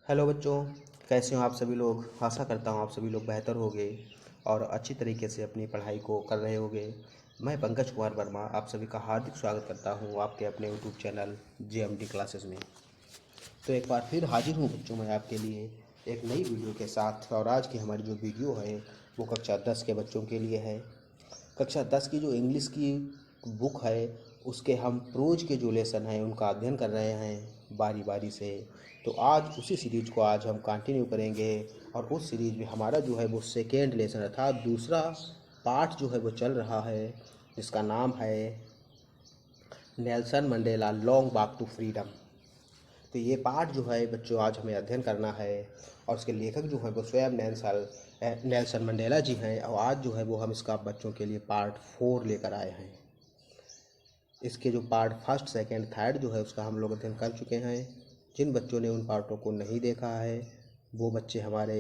Hello बच्चों, कैसे हो आप सभी लोग। आशा करता हूँ आप सभी लोग बेहतर होंगे और अच्छी तरीके से अपनी पढ़ाई को कर रहे होंगे। मैं पंकज कुमार वर्मा आप सभी का हार्दिक स्वागत करता हूँ आपके अपने यूट्यूब चैनल जेएमडी क्लासेस में। तो एक बार फिर हाजिर हूँ बच्चों मैं आपके लिए एक नई वीडियो के साथ। और आज की हमारी जो वीडियो है वो कक्षा 10 के बच्चों के लिए है। कक्षा 10 की जो इंग्लिश की बुक है उसके हम प्रोज के जो लेसन हैं उनका अध्ययन कर रहे हैं बारी बारी से। तो आज उसी सीरीज को आज हम कंटिन्यू करेंगे और उस सीरीज में हमारा जो है वो सेकेंड लेसन अर्थात दूसरा पार्ट जो है वो चल रहा है, जिसका नाम है Nelson Mandela long walk to freedom. तो ये पार्ट जो है बच्चों आज हमें अध्ययन करना है और उसके लेखक जो हैं वो स्वयं नेल्सन मंडेला जी हैं। और आज जो है वो हम इसका बच्चों के लिए पार्ट 4 लेकर आए हैं। इसके जो पार्ट फर्स्ट सेकंड थर्ड जो है उसका हम लोग अध्ययन कर चुके हैं। जिन बच्चों ने उन पार्टों को नहीं देखा है वो बच्चे हमारे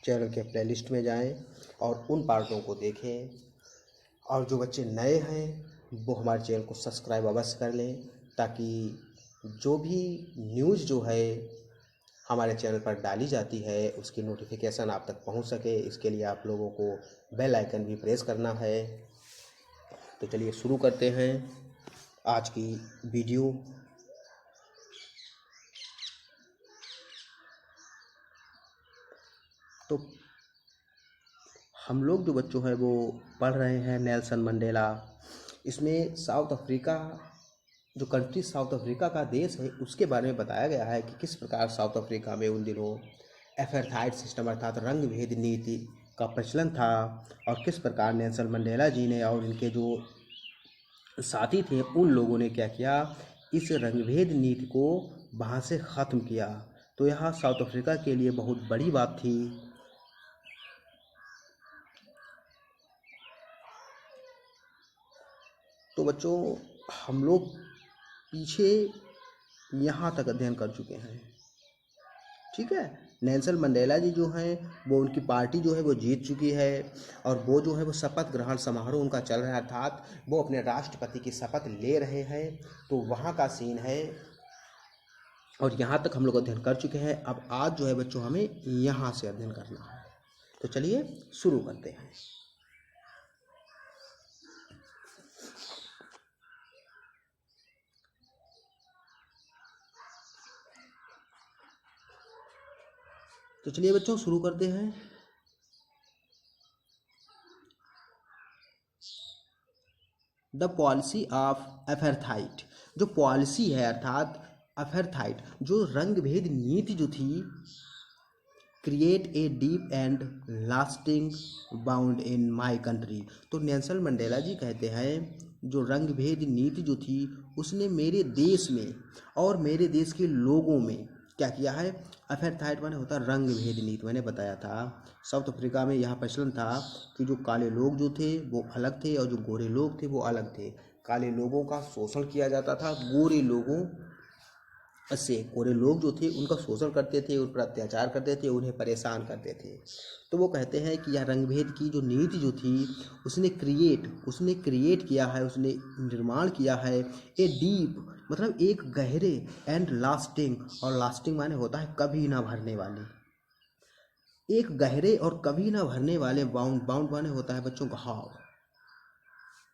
चैनल के प्लेलिस्ट में जाएं और उन पार्टों को देखें। और जो बच्चे नए हैं वो हमारे चैनल को सब्सक्राइब अवश्य कर लें, ताकि जो भी न्यूज़ जो है हमारे चैनल पर डाली जाती है उसकी नोटिफिकेशन आप तक पहुंच सके। इसके लिए आप लोगों को बेल आइकन भी प्रेस करना है। तो चलिए शुरू करते हैं आज की वीडियो। तो हम लोग जो बच्चों हैं वो पढ़ रहे हैं नेल्सन मंडेला। इसमें साउथ अफ्रीका जो कंट्री साउथ अफ्रीका का देश है उसके बारे में बताया गया है कि किस प्रकार साउथ अफ्रीका में उन दिनों एफेर्थाइड सिस्टम अर्थात रंग भेद नीति का प्रचलन था और किस प्रकार नेल्सन मंडेला जी ने और इनके जो साथी थे उन लोगों ने क्या किया, इस रंगभेद नीति को वहाँ से ख़त्म किया। तो यह साउथ अफ्रीका के लिए बहुत बड़ी बात थी। तो बच्चों हम लोग पीछे यहाँ तक अध्ययन कर चुके हैं, ठीक है। नेल्सन मंडेला जी जो हैं वो उनकी पार्टी जो है वो जीत चुकी है और वो जो है वो शपथ ग्रहण समारोह उनका चल रहा है, अर्थात वो अपने राष्ट्रपति की शपथ ले रहे हैं। तो वहाँ का सीन है और यहाँ तक हम लोग अध्ययन कर चुके हैं। अब आज जो है बच्चों हमें यहाँ से अध्ययन करना है। तो चलिए शुरू करते हैं। तो चलिए बच्चों शुरू करते हैं। द पॉलिसी ऑफ एफेर्थाइट, जो पॉलिसी है अर्थात एफेर्थाइट जो रंग भेद नीति जो थी, create a deep and lasting bound in my country. तो नेल्सन मंडेला जी कहते हैं जो रंग भेद नीति जो थी उसने मेरे देश में और मेरे देश के लोगों में क्या किया है। अपेर्थाइड माने होता है रंग भेद नीति। मैंने बताया था साउथ अफ्रीका में यह प्रचलन था कि जो काले लोग जो थे वो अलग थे और जो गोरे लोग थे वो अलग थे। काले लोगों का शोषण किया जाता था, गोरे लोगों से गोरे लोग जो थे उनका शोषण करते थे, उन पर अत्याचार करते थे, उन्हें परेशान करते थे। तो वो कहते हैं कि यह रंगभेद की जो नीति जो थी उसने क्रिएट किया है, उसने निर्माण किया है ए डीप मतलब एक गहरे एंड लास्टिंग, और लास्टिंग माने होता है कभी ना भरने वाले, एक गहरे और कभी ना भरने वाले बाउंड माने होता है बच्चों घाव,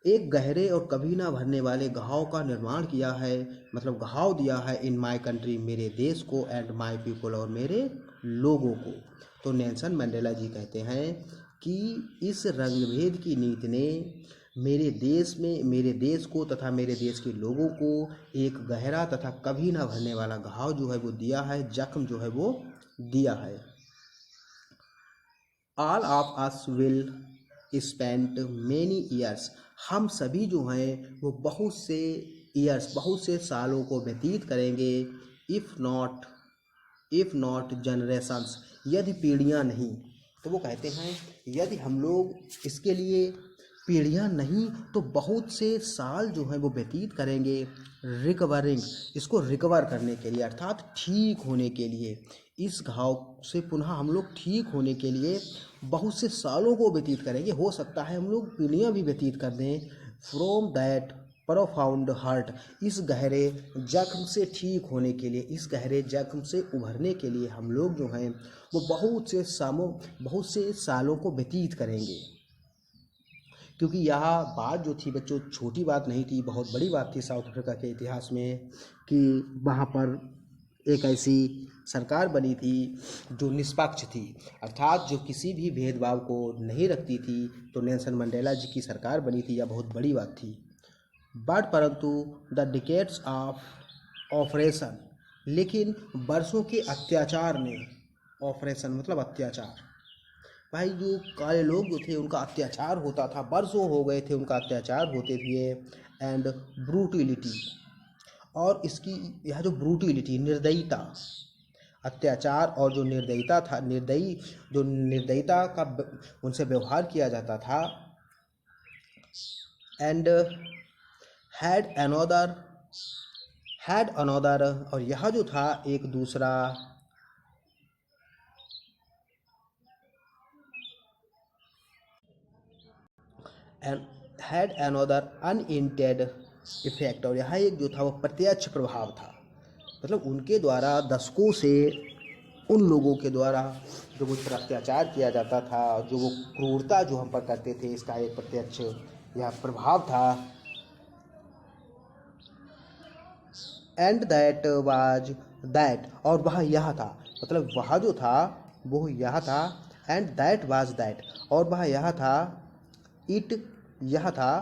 एक गहरे और कभी ना भरने वाले घाव का निर्माण किया है, मतलब घाव दिया है इन माय कंट्री मेरे देश को, एंड माय पीपल और मेरे लोगों को। तो नेल्सन मंडेला जी कहते हैं कि इस रंगभेद की नीति ने मेरे देश में मेरे देश को तथा मेरे देश के लोगों को एक गहरा तथा कभी ना भरने वाला घाव जो है वो दिया है, जख्म जो है वो दिया है। All of us will spend many years, हम सभी जो हैं वो बहुत से ईयर्स बहुत से सालों को व्यतीत करेंगे, इफ़ नॉट जनरेशंस, यदि पीढ़ियां नहीं। तो वो कहते हैं यदि हम लोग इसके लिए पीढ़ियां नहीं तो बहुत से साल जो हैं वो व्यतीत करेंगे रिकवरिंग, इसको रिकवर करने के लिए अर्थात ठीक होने के लिए, इस घाव से पुनः हम लोग ठीक होने के लिए बहुत से सालों को व्यतीत करेंगे। हो सकता है हम लोग पीढ़ियां भी व्यतीत कर दें। फ्रॉम दैट प्रोफाउंड हर्ट, इस गहरे जख्म से ठीक होने के लिए, इस गहरे जख्म से उभरने के लिए हम लोग जो हैं वो बहुत से सालों को व्यतीत करेंगे। क्योंकि यह बात जो थी बच्चों छोटी बात नहीं थी, बहुत बड़ी बात थी साउथ अफ्रीका के इतिहास में कि वहाँ पर एक ऐसी सरकार बनी थी जो निष्पक्ष थी, अर्थात जो किसी भी भेदभाव को नहीं रखती थी। तो नेल्सन मंडेला जी की सरकार बनी थी, यह बहुत बड़ी बात थी। बट परंतु द डिकेड्स ऑफ ऑपरेशन, लेकिन वर्षों के अत्याचार ने, ऑपरेशन मतलब अत्याचार, भाई जो काले लोग जो थे उनका अत्याचार होता था, वर्षों हो गए थे उनका अत्याचार होते थे। एंड ब्रूटिलिटी, और इसकी यह जो ब्रूटिलिटी, निर्दयता, अत्याचार और जो निर्दयता था, निर्दयता का उनसे व्यवहार किया जाता था। एंड हैड अनोदर, और यह जो था एक दूसरा, हैड अनोदर अनइंटेंडेड इफेक्ट, और यह एक जो था वो प्रत्यक्ष प्रभाव था। मतलब उनके द्वारा दशकों से उन लोगों के द्वारा जो मुझ पर अत्याचार किया जाता था, जो वो क्रूरता जो हम पर करते थे, इसका एक प्रत्यक्ष यह प्रभाव था। एंड दैट वाज दैट, और वह यह था, मतलब वह जो था वो यह था। एंड दैट वाज दैट, और वह यह था। इट, यह था।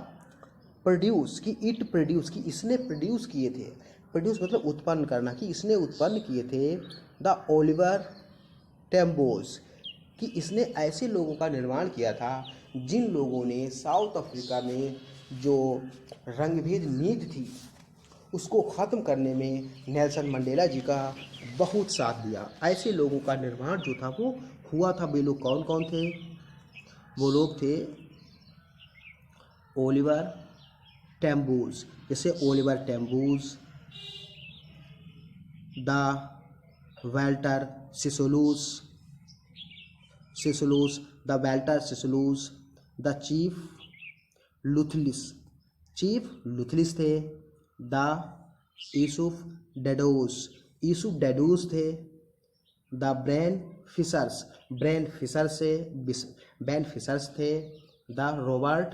प्रोड्यूस, कि इट प्रोड्यूस, कि इसने प्रोड्यूस किए थे, प्रोड्यूस मतलब उत्पन्न करना, कि इसने उत्पन्न किए थे। द ओलिवर टेम्बोज, कि इसने ऐसे लोगों का निर्माण किया था जिन लोगों ने साउथ अफ्रीका में जो रंगभेद नीति थी उसको ख़त्म करने में नेल्सन मंडेला जी का बहुत साथ दिया। ऐसे लोगों का निर्माण जो था वो हुआ था। वे लोग कौन कौन थे? वो लोग थे ओलिवर टेम्बूज, जैसे Oliver Tambos, the Walter Sisulus, the Walter Sisulus, the Chief Luthulis थे। द यूसुफ डेडूस थे। द ब्रेन फिशर्स थे। द रॉबर्ट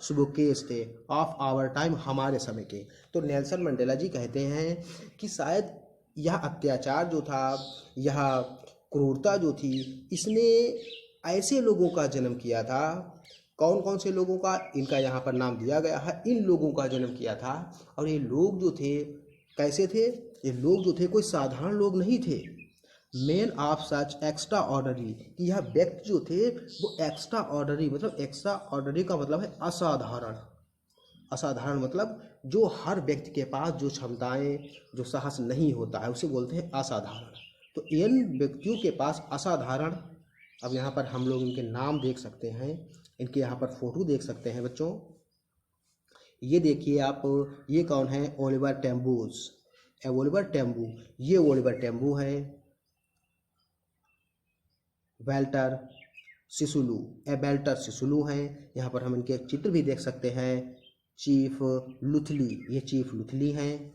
सुबुकेस थे, ऑफ आवर टाइम, हमारे समय के। तो नेल्सन मंडेला जी कहते हैं कि शायद यह अत्याचार जो था, यह क्रूरता जो थी, इसने ऐसे लोगों का जन्म किया था। कौन कौन से लोगों का, इनका यहाँ पर नाम दिया गया है, इन लोगों का जन्म किया था। और ये लोग जो थे कैसे थे? ये लोग जो थे कोई साधारण लोग नहीं थे। Main of such extra ordinary, कि यह व्यक्ति जो थे वो एक्स्ट्रा ऑर्डनरी, मतलब एक्स्ट्रा ऑर्डनरी का मतलब है असाधारण। असाधारण मतलब जो हर व्यक्ति के पास जो क्षमताएं, जो साहस नहीं होता है उसे बोलते हैं असाधारण। तो इन व्यक्तियों के पास असाधारण, अब यहाँ पर हम लोग इनके नाम देख सकते हैं, इनके यहाँ पर फोटो देख सकते हैं बच्चों। ये देखिए आप, ये कौन है? ओलिवर टेम्बूज, ओलिवर टेम्बू, ये ओलिवर टेम्बू है। वेल्टर सिसुलू हैं। यहाँ पर हम इनके चित्र भी देख सकते हैं। चीफ लुथली, ये चीफ लुथली हैं।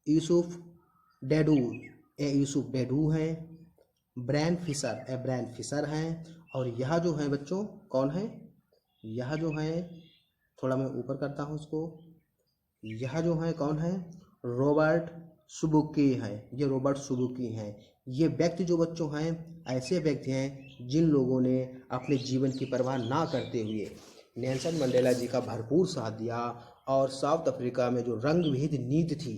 यूसुफ डेडू हैं। ब्रैन फिशर हैं। और यह जो है बच्चों कौन है? यह जो है, थोड़ा मैं ऊपर करता हूँ इसको, यह जो है कौन है? रॉबर्ट सुबुकी हैं। ये रॉबर्ट सुबुकी हैं। ये व्यक्ति जो बच्चों हैं ऐसे व्यक्ति हैं जिन लोगों ने अपने जीवन की परवाह ना करते हुए नेल्सन मंडेला जी का भरपूर साथ दिया और साउथ अफ्रीका में जो रंगभेद नीति थी,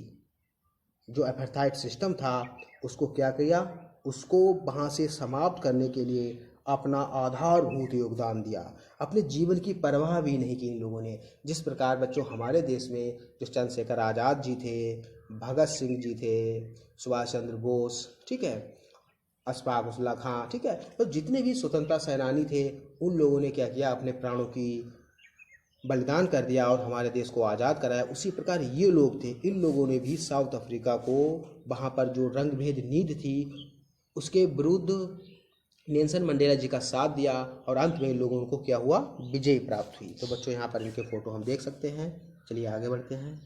जो अपार्थाइड सिस्टम था, उसको क्या किया? उसको वहाँ से समाप्त करने के लिए अपना आधारभूत योगदान दिया। अपने जीवन की परवाह भी नहीं की इन लोगों ने। जिस प्रकार बच्चों हमारे देश में जो चंद्रशेखर आज़ाद जी थे, भगत सिंह जी थे, सुभाष चंद्र बोस, ठीक है, अशफाक उल्ला खां, ठीक है, तो जितने भी स्वतंत्रता सेनानी थे उन लोगों ने क्या किया? अपने प्राणों की बलिदान कर दिया और हमारे देश को आज़ाद कराया। उसी प्रकार ये लोग थे, इन लोगों ने भी साउथ अफ्रीका को वहाँ पर जो रंगभेद नीति थी उसके विरुद्ध नेल्सन मंडेला जी का साथ दिया और अंत में इन लोगों को क्या हुआ, विजय प्राप्त हुई। तो बच्चों यहाँ पर इनके फोटो हम देख सकते हैं। चलिए आगे बढ़ते हैं।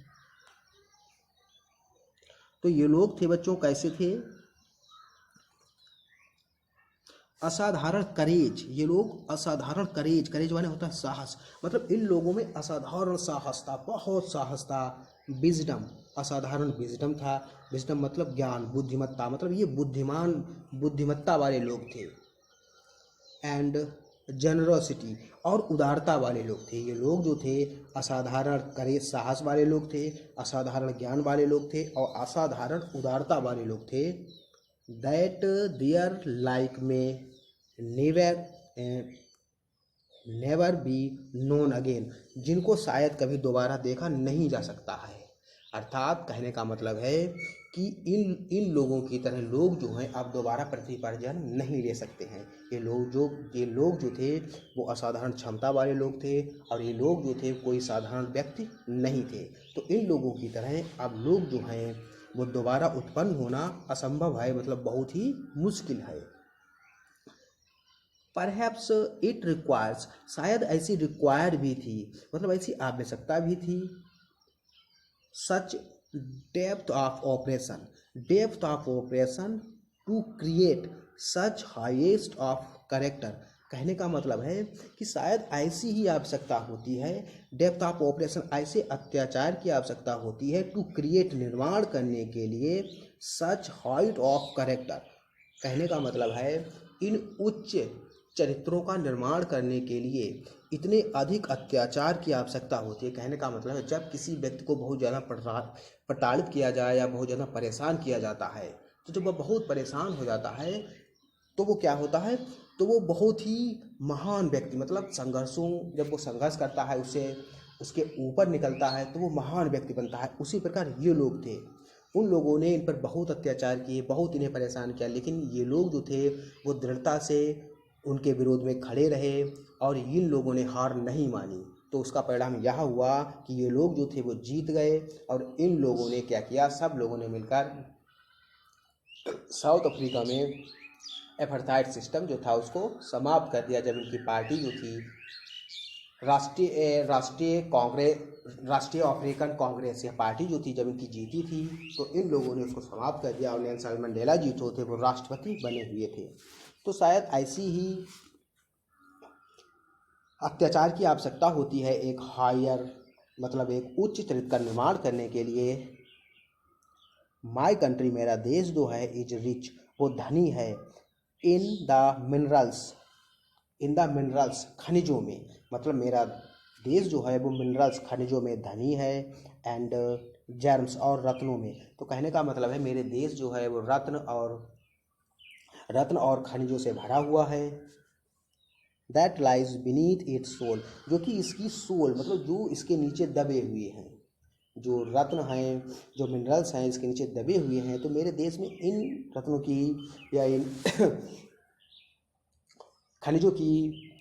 तो ये लोग थे बच्चों, कैसे थे, असाधारण करेज। ये लोग असाधारण करेज, करेज माने होता है साहस, मतलब इन लोगों में असाधारण साहस था, बहुत साहस था। विजडम, असाधारण विजडम था। विजडम मतलब ज्ञान, बुद्धिमत्ता, मतलब ये बुद्धिमान, बुद्धिमत्ता वाले लोग थे। एंड जनरोसिटी, और उदारता वाले लोग थे। ये लोग जो थे असाधारण करेज, साहस वाले लोग थे, असाधारण ज्ञान वाले लोग थे और असाधारण उदारता वाले लोग थे। दैट देयर लाइक में never never be known again, जिनको शायद कभी दोबारा देखा नहीं जा सकता है। अर्थात कहने का मतलब है कि इन इन लोगों की तरह लोग जो हैं अब दोबारा पृथ्वी पर जन्म नहीं ले सकते हैं। ये लोग जो थे वो असाधारण क्षमता वाले लोग थे और ये लोग जो थे कोई साधारण व्यक्ति नहीं थे। तो इन लोगों की तरह अब लोग जो हैं वो दोबारा उत्पन्न होना असंभव है, मतलब बहुत ही मुश्किल है। परहैप्स इट रिक्वायर्स, शायद ऐसी रिक्वायर भी थी, मतलब ऐसी आवश्यकता भी थी। Such depth of operation, depth of operation to create such highest of character. कहने का मतलब है कि शायद ऐसी ही आवश्यकता होती है, डेप्थ ऑफ ऑपरेशन, ऐसे अत्याचार की आवश्यकता होती है, टू क्रिएट, निर्माण करने के लिए, सच हाइट ऑफ करेक्टर। कहने का मतलब है इन उच्च चरित्रों का निर्माण करने के लिए इतने अधिक अत्याचार की आवश्यकता होती है। कहने का मतलब है जब किसी व्यक्ति को बहुत ज़्यादा प्रताड़ित किया जाए या बहुत ज़्यादा परेशान किया जाता है, तो जब वह बहुत परेशान हो जाता है तो वो क्या होता है, तो वो बहुत ही महान व्यक्ति, मतलब संघर्षों, जब वो संघर्ष करता है उससे उसके ऊपर निकलता है तो वो महान व्यक्ति बनता है। उसी प्रकार ये लोग थे, उन लोगों ने इन पर बहुत अत्याचार किए, बहुत इन्हें परेशान किया, लेकिन ये लोग जो थे वो दृढ़ता से उनके विरोध में खड़े रहे और इन लोगों ने हार नहीं मानी। तो उसका परिणाम यह हुआ कि ये लोग जो थे वो जीत गए और इन लोगों ने क्या किया, सब लोगों ने मिलकर साउथ अफ्रीका में एपर्थाइड सिस्टम जो था उसको समाप्त कर दिया। जब इनकी पार्टी जो थी राष्ट्रीय अफ्रीकन कांग्रेस, यह पार्टी जो थी जब इनकी जीती थी तो इन लोगों ने उसको समाप्त कर दिया और नेल्सन मंडेला जी जो थे वो राष्ट्रपति बने हुए थे। तो शायद ऐसी ही अत्याचार की आवश्यकता होती है एक हायर, मतलब एक उच्च चरित्र का निर्माण करने के लिए। माई कंट्री, मेरा देश जो है, इज रिच, वो धनी है, in the minerals, in the minerals, खनिजों में, मतलब मेरा देश जो है वो मिनरल्स, खनिजों में धनी है। एंड जर्म्स, और रत्नों में। तो कहने का मतलब है मेरे देश जो है वो रत्न और खनिजों से भरा हुआ है। That lies beneath its soul, जो कि इसकी सोल, मतलब जो इसके नीचे दबे हुए हैं, जो रत्न हैं, जो मिनरल्स हैं इसके नीचे दबे हुए हैं। तो मेरे देश में इन रत्नों की या इन खनिजों की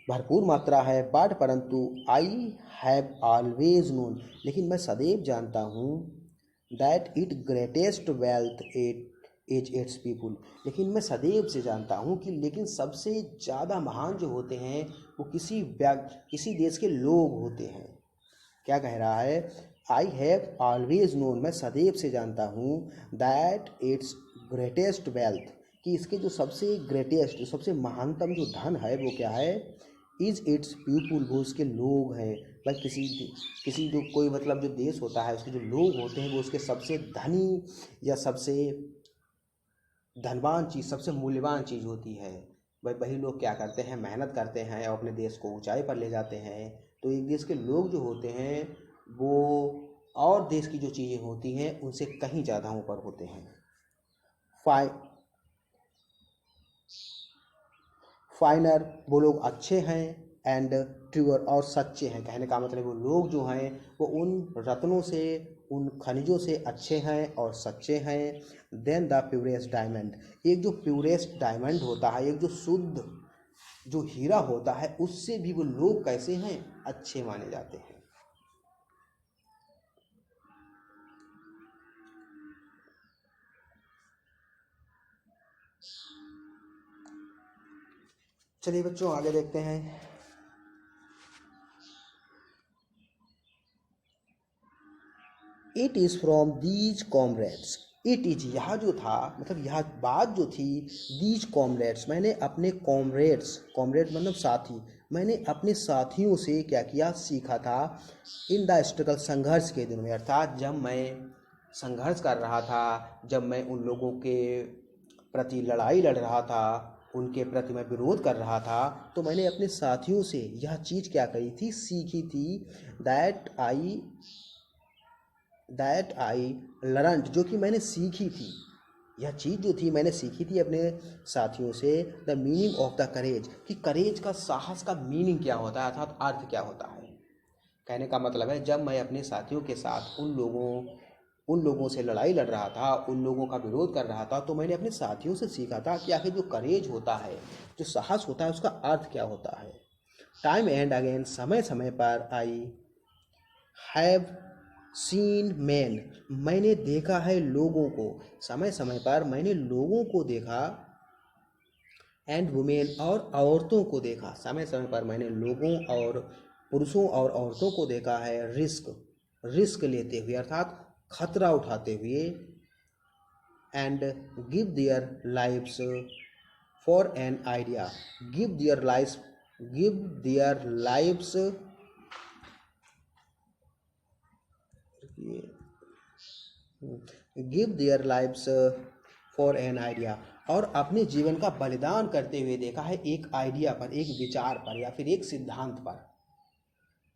भरपूर मात्रा है। बट परंतु आई हैव ऑलवेज नोन, लेकिन मैं सदैव जानता हूँ, that it greatest wealth it is it's people, लेकिन मैं सदैव से जानता हूँ कि लेकिन सबसे ज़्यादा महान जो होते हैं वो किसी देश के लोग होते हैं। क्या कह रहा है, आई हैव ऑलवेज नोन, मैं सदैव से जानता हूँ, दैट इट्स ग्रेटेस्ट वेल्थ, कि इसके जो सबसे ग्रेटेस्ट, जो सबसे महानतम जो धन है वो क्या है, इज इट्स पीपुल, वो उसके लोग हैं। भाई किसी जो कोई मतलब जो देश होता है उसके जो लोग होते हैं वो उसके सबसे धनी या सबसे धनवान चीज़, सबसे मूल्यवान चीज़ होती है। भाई वही लोग क्या करते हैं, मेहनत करते हैं और अपने देश को ऊंचाई पर ले जाते हैं। तो एक देश के लोग जो होते हैं वो और देश की जो चीज़ें होती हैं उनसे कहीं ज़्यादा ऊपर होते हैं। फाइनर, वो लोग अच्छे हैं, एंड ट्रूअर, और सच्चे हैं। कहने का मतलब वो लोग जो हैं वो उन रत्नों से, उन खनिजों से अच्छे हैं और सच्चे हैं। देन द प्योरेस्ट डायमंड, एक जो प्योरेस्ट डायमंड होता है, एक जो शुद्ध जो हीरा होता है, उससे भी वो लोग कैसे हैं, अच्छे माने जाते हैं। चलिए बच्चों आगे देखते हैं। It is from these comrades, it is, यह जो था मतलब यह बात जो थी, दीज कॉमरेड्स मैंने अपने कॉमरेड्स, कॉमरेड मतलब साथी, मैंने अपने साथियों से क्या किया, सीखा था। इन द स्ट्रगल, संघर्ष के दिनों में, अर्थात जब मैं संघर्ष कर रहा था, जब मैं उन लोगों के प्रति लड़ाई लड़ रहा था, उनके प्रति मैं विरोध कर रहा था, तो मैंने अपने साथियों से यह चीज़ क्या करी थी, सीखी थी। दैट आई लर्नड, जो कि मैंने सीखी थी, यह चीज़ जो थी मैंने सीखी थी अपने साथियों से। The meaning of the courage, कि करेज का, साहस का मीनिंग क्या होता है, अर्थात अर्थ क्या होता है। कहने का मतलब है जब मैं अपने साथियों के साथ उन लोगों से लड़ाई लड़ रहा था, उन लोगों का विरोध कर रहा था, तो मैंने अपने साथियों से सीखा था कि आखिर जो करेज होता है, जो साहस होता है, उसका अर्थ क्या होता है। टाइम एंड अगेन, समय समय पर, आई हैव सीन मैन, मैंने देखा है लोगों को, समय समय पर मैंने लोगों को देखा। एंड वुमेन, और औरतों को देखा, समय समय पर मैंने लोगों और पुरुषों और औरतों को देखा है। रिस्क लेते हुए, अर्थात खतरा उठाते हुए। And give their lives for an idea, give their lives give their lives for an idea, और अपने जीवन का बलिदान करते हुए देखा है एक आइडिया पर, एक विचार पर, या फिर एक सिद्धांत पर।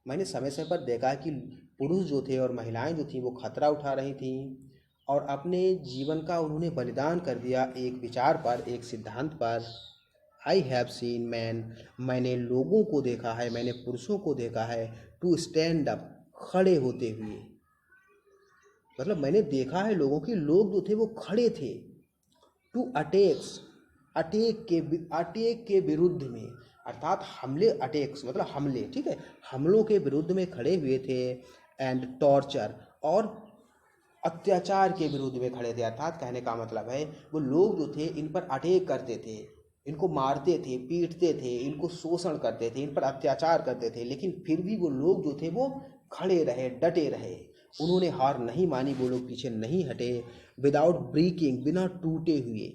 मैंने समय समय पर देखा है कि पुरुष जो थे और महिलाएं जो थी वो खतरा उठा रही थी, और अपने जीवन का उन्होंने बलिदान कर दिया एक विचार पर, एक सिद्धांत पर। आई हैव सीन मैन, मैंने लोगों को देखा है, मैंने पुरुषों को देखा है। टू स्टैंड अप, खड़े होते हुए, मतलब मैंने देखा है लोगों की, लोग जो थे वो खड़े थे। टू अटैक्स, अटैक के विरुद्ध में, अर्थात हमले, अटैक्स मतलब हमले, ठीक है, हमलों के विरुद्ध में खड़े हुए थे। एंड टॉर्चर, और अत्याचार के विरुद्ध में खड़े थे, अर्थात कहने का मतलब है वो लोग जो थे इन पर अटैक करते थे, इनको मारते थे, पीटते थे, इनको शोषण करते थे, इन पर अत्याचार करते थे, लेकिन फिर भी वो लोग जो थे वो खड़े रहे, डटे रहे, उन्होंने हार नहीं मानी, वो लोग पीछे नहीं हटे। विदाउट ब्रेकिंग, बिना टूटे हुए।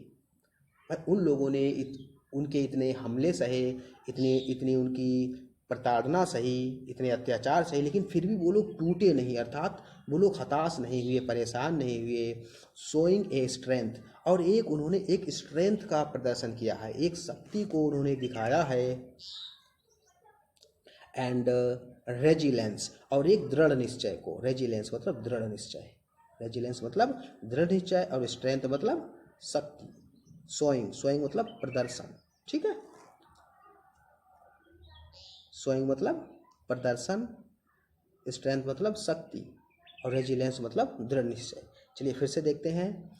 उन लोगों ने उनके इतने हमले सहे, इतनी उनकी प्रताड़ना सही, इतने अत्याचार सही, लेकिन फिर भी वो लोग टूटे नहीं, अर्थात वो लोग हताश नहीं हुए, परेशान नहीं हुए। शोइंग ए स्ट्रेंथ, और एक उन्होंने एक स्ट्रेंथ का प्रदर्शन किया है, एक शक्ति को उन्होंने दिखाया है। एंड रेजिलेंस, और एक दृढ़ निश्चय को, रेजिलेंस मतलब दृढ़ निश्चय, रेजिलेंस मतलब दृढ़ निश्चय, और स्ट्रेंथ मतलब शक्ति। सोइंग मतलब प्रदर्शन, ठीक है, सोइंग मतलब प्रदर्शन, स्ट्रेंथ मतलब शक्ति, और रेजिलेंस मतलब दृढ़ निश्चय। चलिए फिर से देखते हैं।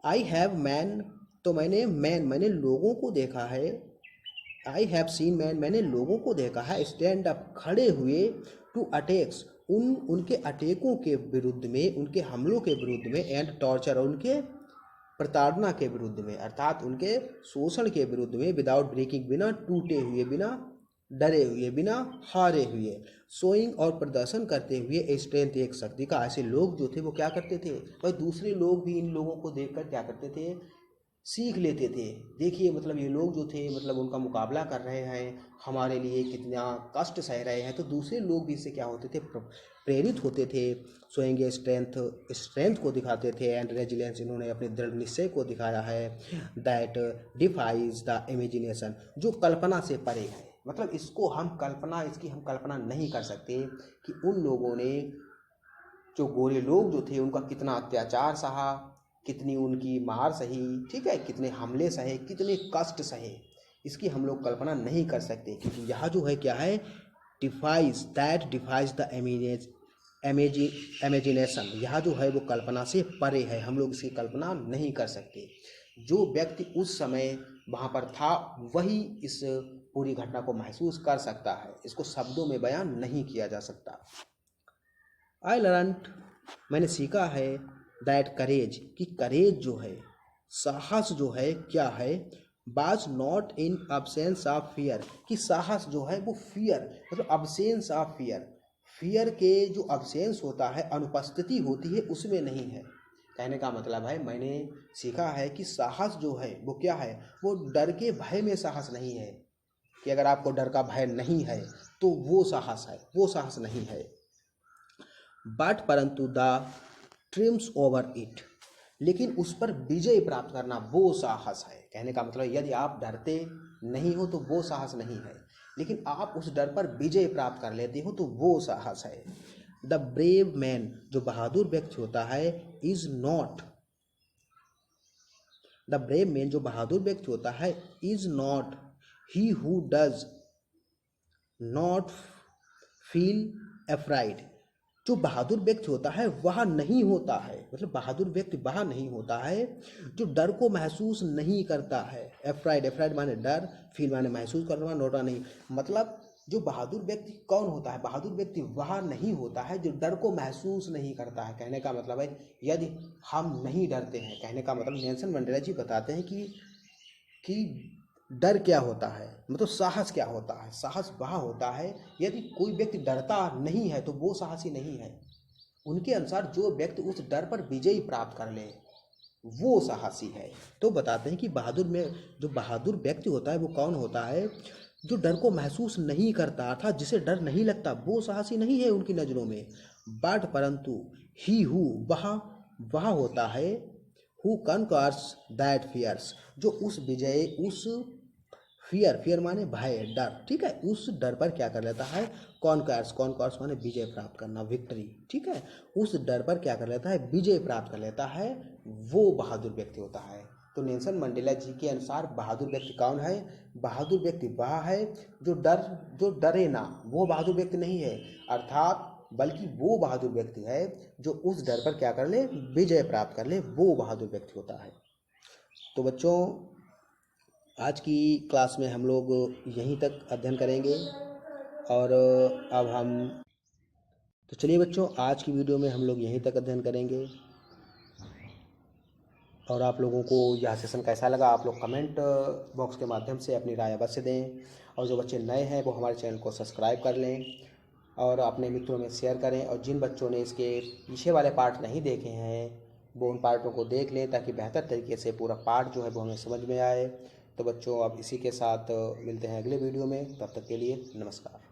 आई हैव मैन, तो मैंने लोगों को देखा है। आई हैव सीन मैन, मैंने लोगों को देखा है। स्टैंड अप, खड़े हुए। टू अटैक्स, उनके अटैकों के विरुद्ध में, उनके हमलों के विरुद्ध में। एंड टॉर्चर, उनके प्रताड़ना के विरुद्ध में, अर्थात उनके शोषण के विरुद्ध में। विदाउट ब्रेकिंग, बिना टूटे हुए, बिना डरे हुए, बिना हारे हुए। शोइंग, और प्रदर्शन करते हुए स्ट्रेंथ, एक शक्ति का। ऐसे लोग जो थे वो क्या करते थे, और दूसरे लोग भी इन लोगों को देखकर क्या करते थे, सीख लेते थे। देखिए मतलब ये लोग जो थे, मतलब उनका मुकाबला कर रहे हैं, हमारे लिए कितना कष्ट सह रहे हैं, तो दूसरे लोग भी इससे क्या होते थे, प्रेरित होते थे। सोएंगे स्ट्रेंथ को दिखाते थे। एंड रेजिलेंस, इन्होंने अपने दृढ़ निश्चय को दिखाया है। दैट डिफाइज द इमेजिनेशन, जो कल्पना से परे है, मतलब इसकी हम कल्पना नहीं कर सकते कि उन लोगों ने, जो गोरे लोग जो थे, उनका कितना अत्याचार सहा, कितनी उनकी मार सही, ठीक है, कितने हमले सहे, कितने कष्ट सहे, इसकी हम लोग कल्पना नहीं कर सकते। क्योंकि यह जो है क्या है, डिफाइज द इमेजिनेशन, यह जो है वो कल्पना से परे है, हम लोग इसकी कल्पना नहीं कर सकते। जो व्यक्ति उस समय वहाँ पर था वही इस पूरी घटना को महसूस कर सकता है, इसको शब्दों में बयान नहीं किया जा सकता। आई लर्नड, मैंने सीखा है। दैट करेज, कि करेज जो है, साहस जो है क्या है, was not in absence of fear, कि साहस जो है वो फियर मतलब अब्सेंस ऑफ फियर, फियर के जो अब्सेंस होता है, अनुपस्थिति होती है, उसमें नहीं है। कहने का मतलब है मैंने सीखा है कि साहस जो है वो क्या है, वो डर के भय में साहस नहीं है, कि अगर आपको डर का भय नहीं है तो वो साहस है, वो साहस नहीं है। बट परंतु द ट्रिम्स ओवर इट, लेकिन उस पर विजय प्राप्त करना वो साहस है। कहने का मतलब यदि आप डरते नहीं हो तो वो साहस नहीं है, लेकिन आप उस डर पर विजय प्राप्त कर लेते हो तो वो साहस है। द ब्रेव मैन, जो बहादुर व्यक्ति होता है, is not, the brave man जो बहादुर व्यक्ति होता है, is not he who does not feel afraid, जो बहादुर व्यक्ति होता है वह नहीं होता है, मतलब बहादुर व्यक्ति वह नहीं होता है जो डर को महसूस नहीं करता है। एफ्राइड, एफ्राइड माने डर, फील माने महसूस करना, नोटा नहीं, मतलब जो बहादुर व्यक्ति कौन होता है, बहादुर व्यक्ति वह नहीं होता है जो डर को महसूस नहीं करता है। कहने का मतलब है यदि हम नहीं डरते हैं, कहने का मतलब नेल्सन मंडेला जी बताते हैं कि डर क्या होता है, मतलब साहस क्या होता है। साहस वह होता है यदि कोई व्यक्ति डरता नहीं है तो वो साहसी नहीं है। उनके अनुसार जो व्यक्ति उस डर पर विजय प्राप्त कर ले वो साहसी है। तो बताते हैं कि बहादुर में जो बहादुर व्यक्ति होता है वो कौन होता है, जो डर को महसूस नहीं करता अर्थात जिसे डर नहीं लगता, वो साहसी नहीं है उनकी नज़रों में। बट परंतु ही हु, वह होता है, हु कनकर्स दैट फियर्स, जो उस विजय, उस फियर, फियर माने भय, डर, ठीक है, उस डर पर क्या कर लेता है, कॉन्कर्स, कॉन्कर्स माने विजय प्राप्त करना, विक्ट्री, ठीक है, उस डर पर क्या कर लेता है, विजय प्राप्त कर लेता है, वो बहादुर व्यक्ति होता है। तो नेल्सन मंडेला जी के अनुसार बहादुर व्यक्ति कौन है, बहादुर व्यक्ति वह है जो डरे ना, वो बहादुर व्यक्ति नहीं है, अर्थात बल्कि वो बहादुर व्यक्ति है जो उस डर पर क्या कर ले, विजय प्राप्त कर ले, वो बहादुर व्यक्ति होता है। तो बच्चों आज की क्लास में हम लोग यहीं तक अध्ययन करेंगे और अब हम, तो चलिए बच्चों आज की वीडियो में हम लोग यहीं तक अध्ययन करेंगे। और आप लोगों को यह सेशन कैसा लगा आप लोग कमेंट बॉक्स के माध्यम से अपनी राय अवश्य दें। और जो बच्चे नए हैं वो हमारे चैनल को सब्सक्राइब कर लें और अपने मित्रों में शेयर करें। और जिन बच्चों ने इसके पीछे वाले पार्ट नहीं देखे हैं वो उन पार्टों को देख लें ताकि बेहतर तरीके से पूरा पार्ट जो है वो हमें समझ में आए। तो बच्चों अब इसी के साथ मिलते हैं अगले वीडियो में, तब तक के लिए नमस्कार।